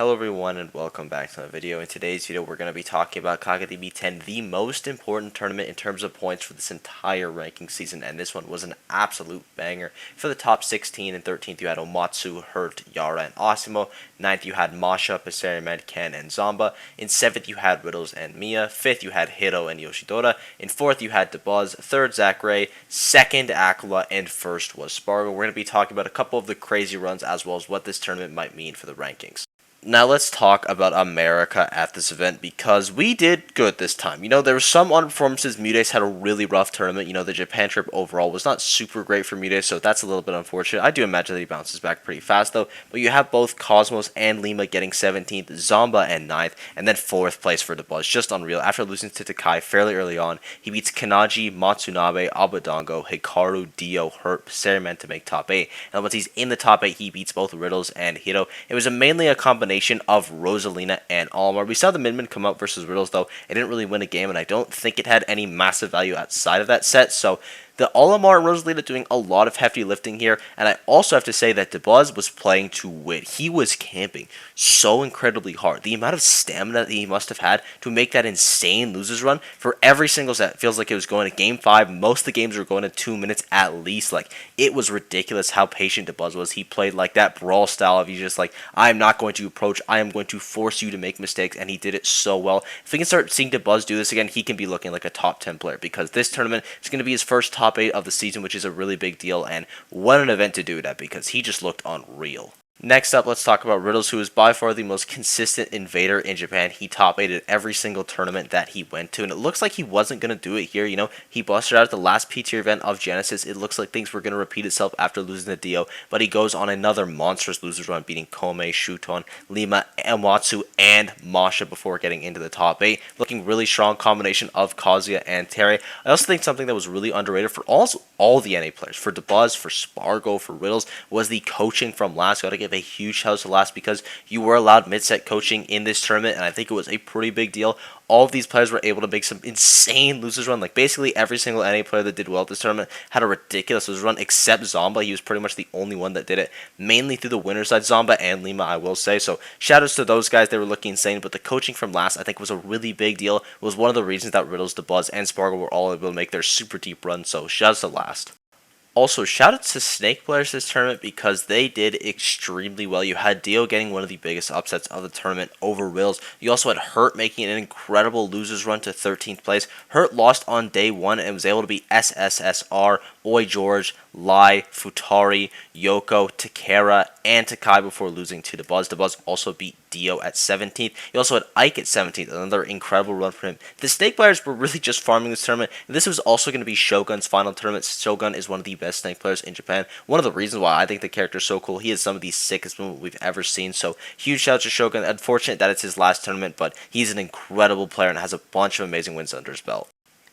Hello everyone and welcome back to my video. In today's video we're going to be talking about Kagaribi 10, the most important tournament in terms of points for this entire ranking season, and this one was an absolute banger. For the top 16 and 13th you had Omatsu, Hurt, Yara, and Asimo. 9th you had Masha, Pasarimed, Ken, and Zamba. In 7th you had Riddles and Mia. 5th you had Hiro and Yoshidora. In 4th you had DeBuzz. 3rd Zachary. 2nd Acoola, and 1st was Spargo. We're going to be talking about a couple of the crazy runs as well as what this tournament might mean for the rankings. Now let's talk about America at this event, because we did good this time. There were some underperformances. Mutes had a really rough tournament. The Japan trip overall was not super great for Mutes, so that's a little bit unfortunate. I do imagine that he bounces back pretty fast, though. But you have both Cosmos and Lima getting 17th, Zamba and 9th, and then 4th place for DeBuzz. Just unreal. After losing to Takai fairly early on, he beats Kanaji, Matsunabe, Abadango, Hikaru, Dio, Hurt, Seriman to make top 8. And once he's in the top 8, he beats both Riddles and Hiro. It was mainly a combination of Rosalina and Almar. We saw the Midman come out versus Riddles, though. It didn't really win a game, and I don't think it had any massive value outside of that set, so the Olimar and Rosalina doing a lot of hefty lifting here, and I also have to say that DeBuzz was playing to win. He was camping so incredibly hard. The amount of stamina that he must have had to make that insane losers run for every single set. It feels like it was going to game 5. Most of the games were going to 2 minutes at least. It was ridiculous how patient DeBuzz was. He played like that brawl style of, he's just like, I'm not going to approach, I am going to force you to make mistakes, and he did it so well. If we can start seeing DeBuzz do this again, he can be looking like a top 10 player, because this tournament is going to be his first top 8 of the season, which is a really big deal, and what an event to do it at, because he just looked unreal. Next up, let's talk about Riddles, who is by far the most consistent invader in Japan. He top 8'd every single tournament that he went to, and it looks like he wasn't going to do it here. He busted out at the last P-tier event of Genesis. It looks like things were going to repeat itself after losing to Dio, but he goes on another monstrous losers run, beating Kome, Shuton, Lima, Ematsu, and Masha before getting into the top 8. Looking really strong combination of Kazuya and Terry. I also think something that was really underrated for all the NA players, for DeBuzz, for Spargo, for Riddles, was the coaching from last. Got to give a huge shout out to last, because you were allowed mid-set coaching in this tournament, and I think it was a pretty big deal. All of these players were able to make some insane losers run. Basically every single NA player that did well at this tournament had a ridiculous loser run, except Zamba. He was pretty much the only one that did it, mainly through the winner side, Zamba and Lima, I will say. So shout outs to those guys. They were looking insane, but the coaching from last, I think, was a really big deal. It was one of the reasons that Riddles, DeBuzz, and Spargo were all able to make their super deep run, so shout outs to last. Also, shoutouts to Snake players this tournament, because they did extremely well. You had Dio getting one of the biggest upsets of the tournament over Riddles. You also had Hurt making an incredible losers run to 13th place. Hurt lost on day 1 and was able to beat SSSR, Oi George, Lai, Futari, Yoko, Takara, and Takai before losing to DeBuzz. DeBuzz also beat Dio at 17th. You also had Ike at 17th, another incredible run for him. The Snake players were really just farming this tournament, and this was also going to be Shogun's final tournament. Shogun is one of the best Snake players in Japan. One of the reasons why I think the character is so cool. He has some of the sickest movement we've ever seen, so huge shout out to Shogun. Unfortunate that it's his last tournament, but he's an incredible player and has a bunch of amazing wins under his belt.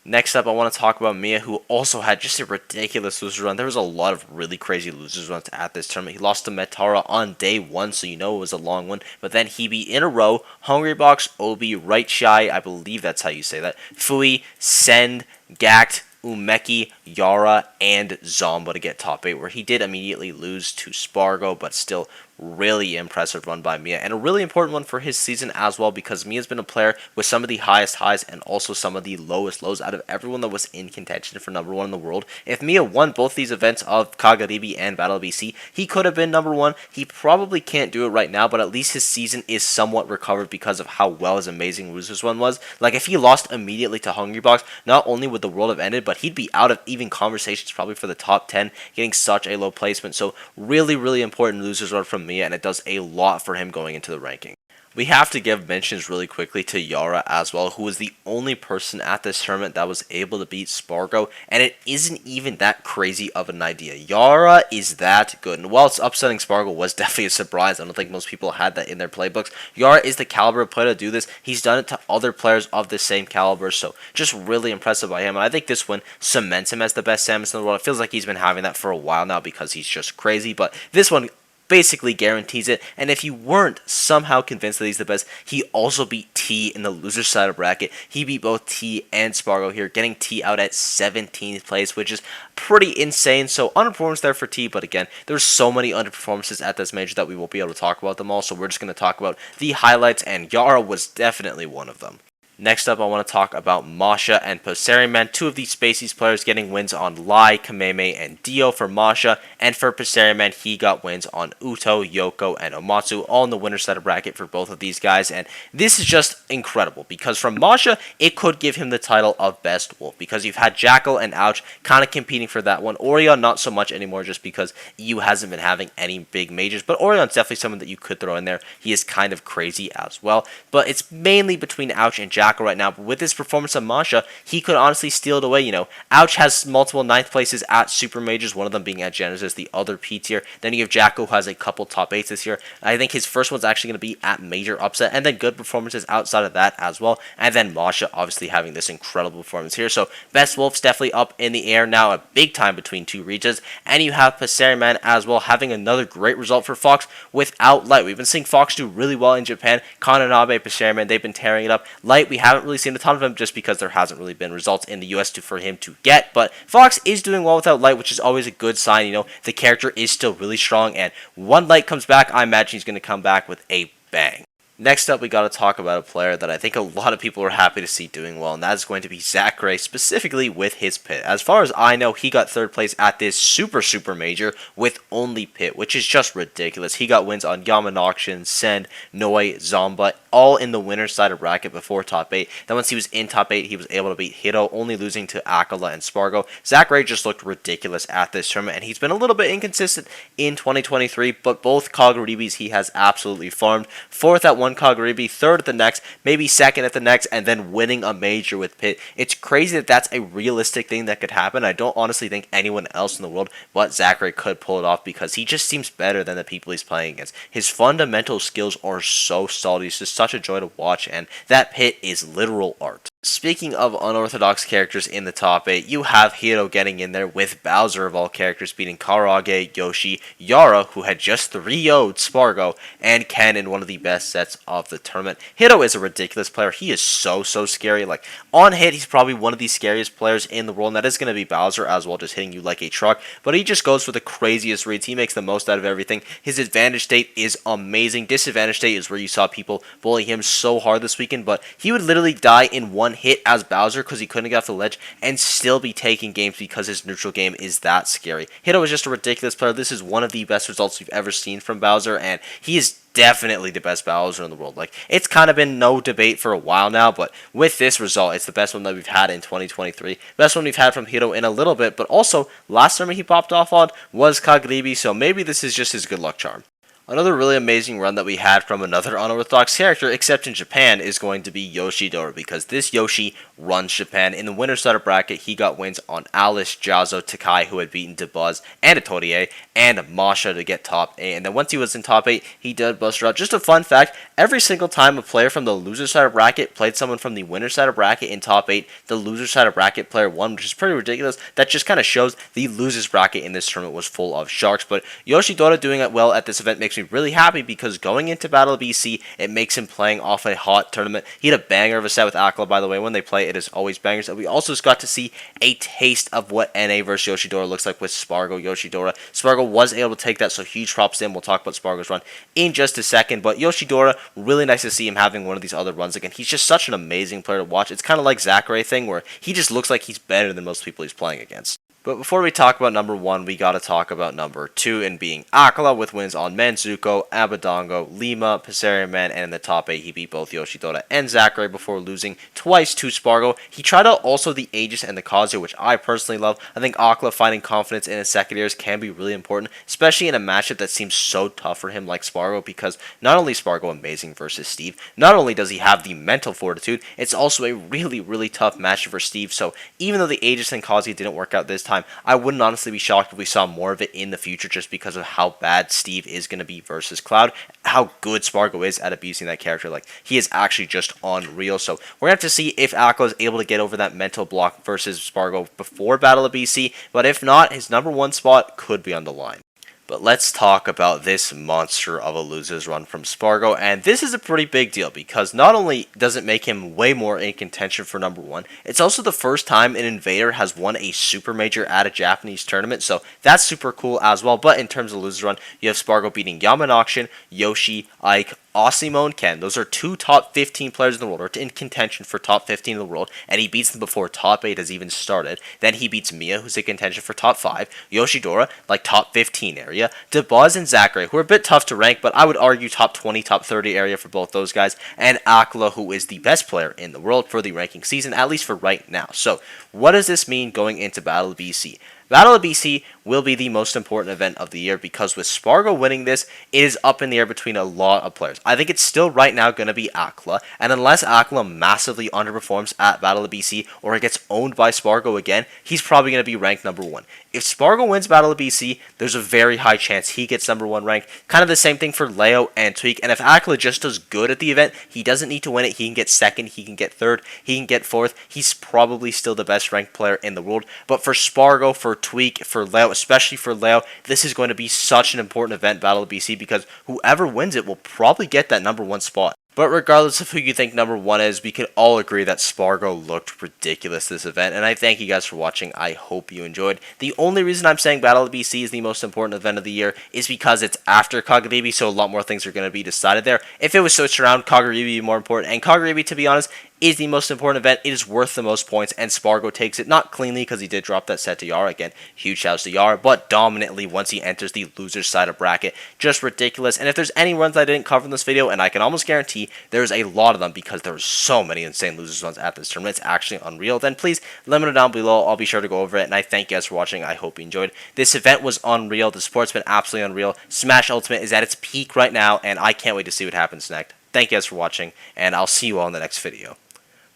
Next up, I want to talk about Mia, who also had just a ridiculous loser run. There was a lot of really crazy losers runs at this tournament. He lost to Metara on day 1, so it was a long one. But then he beat in a row Hungrybox, Obi, Right Shy, I believe that's how you say that, Fui, Send, Gact, Umeki, Yara, and Zamba to get top 8, where he did immediately lose to Spargo, but still really impressive run by Mia, and a really important one for his season as well, because Mia's been a player with some of the highest highs and also some of the lowest lows out of everyone that was in contention for number 1 in the world. If Mia won both these events of Kagaribi and Battle BC, he could have been number 1. He probably can't do it right now, but at least his season is somewhat recovered because of how well his amazing losers run was. If he lost immediately to Hungrybox, not only would the world have ended, but he'd be out of even conversations probably for the top 10, getting such a low placement. So really, really important losers run from Mia, and it does a lot for him going into the ranking. We have to give mentions really quickly to Yara as well, who was the only person at this tournament that was able to beat Spargo, and it isn't even that crazy of an idea. Yara is that good, and while it's upsetting Spargo was definitely a surprise, I don't think most people had that in their playbooks. Yara is the caliber of player to do this. He's done it to other players of the same caliber, so just really impressive by him, and I think this win cements him as the best Samus in the world. It feels like he's been having that for a while now because he's just crazy, but this one basically guarantees it. And if you weren't somehow convinced that he's the best, he also beat T in the loser side of bracket. He beat both T and Spargo here, getting T out at 17th place, which is pretty insane. So underperformance there for T, but again, there's so many underperformances at this major that we won't be able to talk about them all, so we're just going to talk about the highlights, and Yara was definitely one of them. Next up, I want to talk about Masha and Passeriman, two of these Spacies players getting wins on Lai, Kameme, and Dio for Masha, and for Passeriman, he got wins on Uto, Yoko, and Omatsu, all in the winner side of bracket for both of these guys, and this is just incredible, because from Masha, it could give him the title of Best Wolf, because you've had Jackal and Ouch kind of competing for that one. Orion, not so much anymore, just because EU hasn't been having any big majors, but Orion's definitely someone that you could throw in there. He is kind of crazy as well, but it's mainly between Ouch and Jackal right now. But with his performance on Masha, he could honestly steal it away. You know, Ouch has multiple 9th places at super majors, one of them being at Genesis, the other P tier. Then you have Jackal, who has a couple top 8s this year. I think his first one's actually going to be at major upset, and then good performances outside of that as well. And then Masha obviously having this incredible performance here. So Best Wolf's definitely up in the air now, a big time between two regions. And you have Passeriman as well, having another great result for Fox without Light. We've been seeing Fox do really well in Japan. Kananabe, Passeriman, they've been tearing it up. Light, we haven't really seen a ton of him just because there hasn't really been results in the US for him to get, but Fox is doing well without Light, which is always a good sign. You know, the character is still really strong, and when Light comes back, I imagine he's going to come back with a bang. Next up, we got to talk about a player that I think a lot of people are happy to see doing well, and that is going to be Zachary, specifically with his pit. As far as I know, he got 3rd place at this super major with only pit, which is just ridiculous. He got wins on Yamanoction, Send, Noi, Zomba, all in the winner's side of bracket before top 8. Then once he was in top 8, he was able to beat Hiro, only losing to Acoola and Spargo. Zachary just looked ridiculous at this tournament, and he's been a little bit inconsistent in 2023, but both Kagaribis he has absolutely farmed. 4th at one Kagaribi, 3rd at the next, maybe 2nd at the next, and then winning a major with pit. It's crazy that that's a realistic thing that could happen. I don't honestly think anyone else in the world but Zachary could pull it off, because he just seems better than the people he's playing against. His fundamental skills are so solid. He's just such a joy to watch, and that pit is literal art. Speaking of unorthodox characters in the top 8, you have Hiro getting in there with Bowser of all characters beating Karage, Yoshi, Yara, who had just 3-0'd Spargo, and Ken in one of the best sets of the tournament. Hiro is a ridiculous player. He is so scary. Like, on hit, he's probably one of the scariest players in the world, and that is going to be Bowser as well, just hitting you like a truck. But he just goes for the craziest reads. He makes the most out of everything. His advantage state is amazing. Disadvantage state is where you saw people bully him so hard this weekend, but he would literally die in one hit as Bowser because he couldn't get off the ledge and still be taking games because his neutral game is that scary. Hiro is just a ridiculous player. This is one of the best results we've ever seen from Bowser, and he is definitely the best Bowser in the world. Like, it's kind of been no debate for a while now, but with this result, it's the best one that we've had in 2023. Best one we've had from Hiro in a little bit, but also, last tournament he popped off on was Kagaribi, so maybe this is just his good luck charm. Another really amazing run that we had from another unorthodox character, except in Japan, is going to be Yoshidora, because this Yoshi runs Japan. In the winner's side of bracket, he got wins on Alice, Jazo, Takai, who had beaten Debuzz and Atorie, and Masha to get top 8. And then once he was in top 8, he did Buster out. Just a fun fact, every single time a player from the loser side of bracket played someone from the winner side of bracket in top 8, the loser side of bracket player won, which is pretty ridiculous. That just kind of shows the losers bracket in this tournament was full of sharks. But Yoshidora doing it well at this event makes me really happy, because going into Battle of BC, it makes him playing off a hot tournament. He had a banger of a set with Acoola, by the way. When they play, it is always bangers. And we also just got to see a taste of what NA versus Yoshidora looks like with Spargo Yoshidora. Spargo was able to take that, so huge props to him. We'll talk about Spargo's run in just a second. But Yoshidora, really nice to see him having one of these other runs again. He's just such an amazing player to watch. It's kind of like Zachary thing, where he just looks like he's better than most people he's playing against. But before we talk about number 1, we gotta talk about number 2, and being Acoola with wins on Manzuko, Abadongo, Lima, Passeriman, and in the top 8, he beat both Yoshidora and Zachary before losing twice to Spargo. He tried out also the Aegis and the Kazuya, which I personally love. I think Acoola finding confidence in his secondaries can be really important, especially in a matchup that seems so tough for him like Spargo, because not only is Spargo amazing versus Steve, not only does he have the mental fortitude, it's also a really tough matchup for Steve. So even though the Aegis and Kazuya didn't work out this time, I wouldn't honestly be shocked if we saw more of it in the future, just because of how bad Steve is going to be versus Cloud, how good Spargo is at abusing that character. Like, he is actually just unreal. So we're going to have to see if Acoola is able to get over that mental block versus Spargo before Battle of BC, but if not, his number 1 spot could be on the line. But let's talk about this monster of a loser's run from Spargo, and this is a pretty big deal because not only does it make him way more in contention for number one, it's also the first time an invader has won a super major at a Japanese tournament, so that's super cool as well. But in terms of loser's run, you have Spargo beating Yamanakshin, Yoshi, Ike, Osimo and Ken. Those are two top 15 players in the world, or in contention for top 15 in the world, and he beats them before top 8 has even started. Then he beats Mia, who's in contention for top 5, Yoshidora, like top 15 area, DeBuzz and Zachary, who are a bit tough to rank, but I would argue top 20, top 30 area for both those guys, and Acoola, who is the best player in the world for the ranking season, at least for right now. So, what does this mean going into Battle of BC? Battle of BC will be the most important event of the year because with Spargo winning this, it is up in the air between a lot of players. I think it's still right now going to be Acoola, and unless Acoola massively underperforms at Battle of BC or it gets owned by Spargo again, he's probably going to be ranked number 1. If Spargo wins Battle of BC, there's a very high chance he gets number 1 rank. Kind of the same thing for Leo and Tweak, and if Acoola just does good at the event, he doesn't need to win it. He can get 2nd, he can get 3rd, he can get 4th. He's probably still the best ranked player in the world, but for Spargo, for Tweak, for Leo, especially for Leo, this is going to be such an important event, Battle of BC, because whoever wins it will probably get that number 1 spot. But regardless of who you think number 1 is, we can all agree that Spargo looked ridiculous this event, and I thank you guys for watching. I hope you enjoyed. The only reason I'm saying Battle of BC is the most important event of the year is because it's after Kagaribi, so a lot more things are going to be decided there. If it was switched around, Kagaribi would be more important, and Kagaribi, to be honest, is the most important event. It is worth the most points, and Spargo takes it, not cleanly because he did drop that set to Yara. Again, huge shouts to Yara, but dominantly once he enters the loser's side of bracket. Just ridiculous. And if there's any runs I didn't cover in this video, and I can almost guarantee there's a lot of them because there were so many insane losers runs at this tournament, it's actually unreal, then please let me know down below. I'll be sure to go over it, and I thank you guys for watching. I hope you enjoyed. This event was unreal. The support's been absolutely unreal. Smash Ultimate is at its peak right now, and I can't wait to see what happens next. Thank you guys for watching, and I'll see you all in the next video.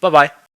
Bye-bye.